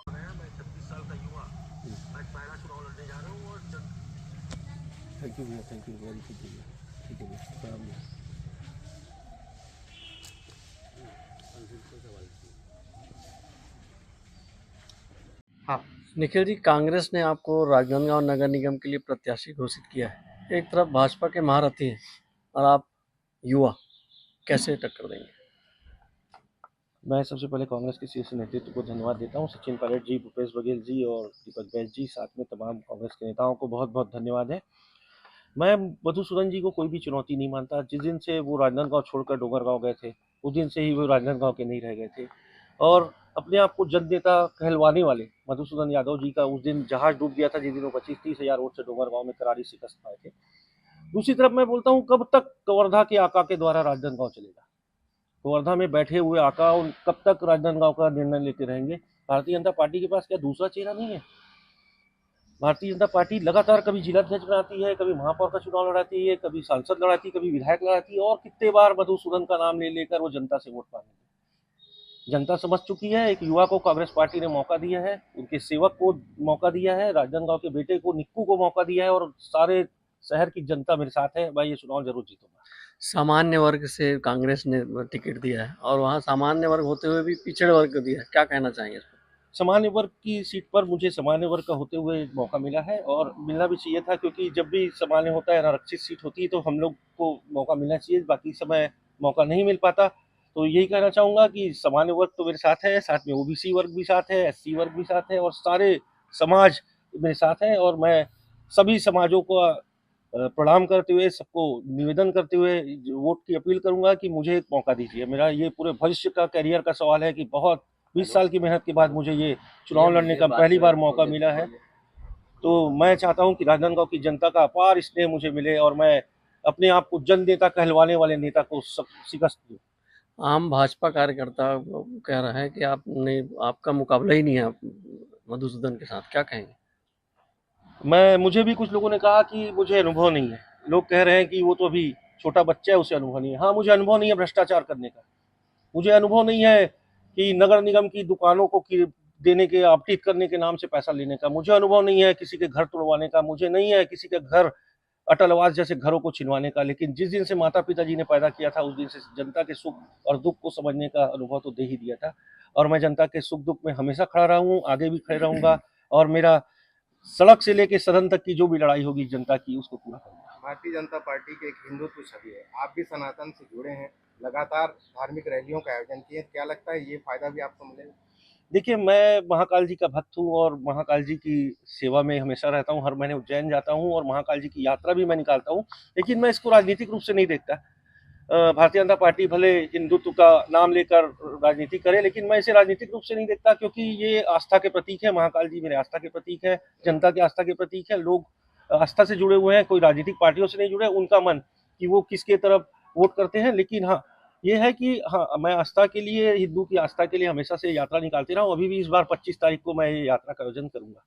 मैं 36 साल का युवा आज पहला चुनाव लड़ने जा रहा हूँ और थैंक यू भैया, थैंक यू वेरी गुड भैया। ठीक है भैया, प्रणाम भैया। हाँ, निखिल जी, कांग्रेस ने आपको राजनांदगांव नगर निगम के लिए प्रत्याशी घोषित किया है। एक तरफ भाजपा के महारथी हैं और आप युवा, कैसे टक्कर देंगे? मैं सबसे पहले कांग्रेस के शीर्ष नेतृत्व को धन्यवाद देता हूँ। सचिन पायलट जी, भूपेश बघेल जी और दीपक बैस जी, साथ में तमाम कांग्रेस के नेताओं को बहुत बहुत धन्यवाद है। मैं मधुसूदन जी को कोई भी चुनौती नहीं मानता। जिस दिन से वो राजनांदगांव छोड़कर डोंगरगांव गए थे, उस दिन से ही वो राजनांदगांव के नहीं रह गए थे। और अपने आप को जन नेता कहलवाने वाले मधुसूदन यादव जी का उस दिन जहाज डूब गया था, जिस दिन वो 25-30 हजार वोट से डोंगरगांव में करारी शिकस्त पाए थे। दूसरी तरफ मैं बोलता हूँ, कब तक कवर्धा के आका के द्वारा राजनांदगांव चलेगा? कवर्धा में बैठे हुए आका और कब तक राजनांदगांव का निर्णय लेते रहेंगे? भारतीय जनता पार्टी के पास क्या दूसरा चेहरा नहीं है? भारतीय जनता पार्टी लगातार कभी जिलाध्यक्ष बनाती है, कभी महापौर का चुनाव लड़ाती है, कभी सांसद लड़ाती है, कभी विधायक लड़ाती है, और कितने बार मधुसूदन का नाम ले लेकर वो जनता से वोट मांगेंगे। जनता समझ चुकी है। एक युवा को कांग्रेस पार्टी ने मौका दिया है, उनके सेवक को मौका दिया है, राजनांदगांव के बेटे को निक्कू को मौका दिया है, और सारे शहर की जनता मेरे साथ है। मैं ये चुनाव जरूर जीतूंगा। सामान्य वर्ग से कांग्रेस ने टिकट दिया है और वहाँ सामान्य वर्ग होते हुए भी पिछड़े वर्ग को दिया है, क्या कहना चाहेंगे इस पर? सामान्य वर्ग की सीट पर मुझे सामान्य वर्ग का होते हुए मौका मिला है, और मिलना भी चाहिए था, क्योंकि जब भी सामान्य होता है, आरक्षित सीट होती है, तो हम लोग को मौका मिलना चाहिए। बाकी समय मौका नहीं मिल पाता। तो यही कहना चाहूँगा कि सामान्य वर्ग तो मेरे साथ है, साथ में ओबीसी वर्ग भी साथ है, एससी वर्ग भी साथ है, और सारे समाज मेरे साथ हैं। और मैं सभी समाजों को प्रणाम करते हुए, सबको निवेदन करते हुए वोट की अपील करूंगा कि मुझे एक मौका दीजिए। मेरा ये पूरे भविष्य का, करियर का सवाल है कि बहुत 20 साल की मेहनत के बाद मुझे ये चुनाव लड़ने का पहली बार मौका मिला है। तो मैं चाहता हूं कि राजनांदगांव की जनता का अपार स्नेह मुझे मिले, और मैं अपने आप को जन नेता कहलवाने वाले नेता को शिकस्त दूं। आम भाजपा कार्यकर्ता कह रहे हैं कि आपका मुकाबला ही नहीं है मधुसूदन के साथ, क्या कहेंगे? मुझे भी कुछ लोगों ने कहा कि मुझे अनुभव नहीं है। लोग कह रहे हैं कि वो तो अभी छोटा बच्चा है, उसे अनुभव नहीं है। हाँ, मुझे अनुभव नहीं है भ्रष्टाचार करने का। मुझे अनुभव नहीं है कि नगर निगम की दुकानों को देने के, आवंटित करने के नाम से पैसा लेने का। मुझे अनुभव नहीं है किसी के घर तोड़वाने का। मुझे नहीं है किसी के घर, अटल आवास जैसे घरों को छिनवाने का। लेकिन जिस दिन से माता पिताजी ने पैदा किया था, उस दिन से जनता के सुख और दुख को समझने का अनुभव तो दे ही दिया था। और मैं जनता के सुख दुख में हमेशा खड़ा रहा हूँ, आगे भी खड़े रहूंगा। और मेरा सड़क से लेके सदन तक की जो भी लड़ाई होगी जनता की, उसको पूरा करूंगा। भारतीय जनता पार्टी की एक हिंदुत्व छवि है, आप भी सनातन से जुड़े हैं, लगातार धार्मिक रैलियों का आयोजन किए, क्या लगता है ये फायदा भी आपको मिलेगा? देखिए, मैं महाकाल जी का भक्त हूँ और महाकाल जी की सेवा में हमेशा रहता हूँ। हर महीने उज्जैन जाता हूँ और महाकाल जी की यात्रा भी मैं निकालता हूँ। लेकिन मैं इसको राजनीतिक रूप से नहीं देखता। भारतीय जनता पार्टी भले हिंदुत्व का नाम लेकर राजनीति करे, लेकिन मैं इसे राजनीतिक रूप से नहीं देखता, क्योंकि ये आस्था के प्रतीक है। महाकाल जी मेरे आस्था के प्रतीक है, जनता की आस्था के प्रतीक है। लोग आस्था से जुड़े हुए हैं, कोई राजनीतिक पार्टियों से नहीं जुड़े। उनका मन कि वो किसके तरफ वोट करते हैं। लेकिन हाँ, ये है कि हाँ, मैं आस्था के लिए, हिंदू की आस्था के लिए हमेशा से यात्रा निकालते रहा हूँ। अभी भी इस बार 25 तारीख को मैं ये यात्रा का आयोजन करूंगा।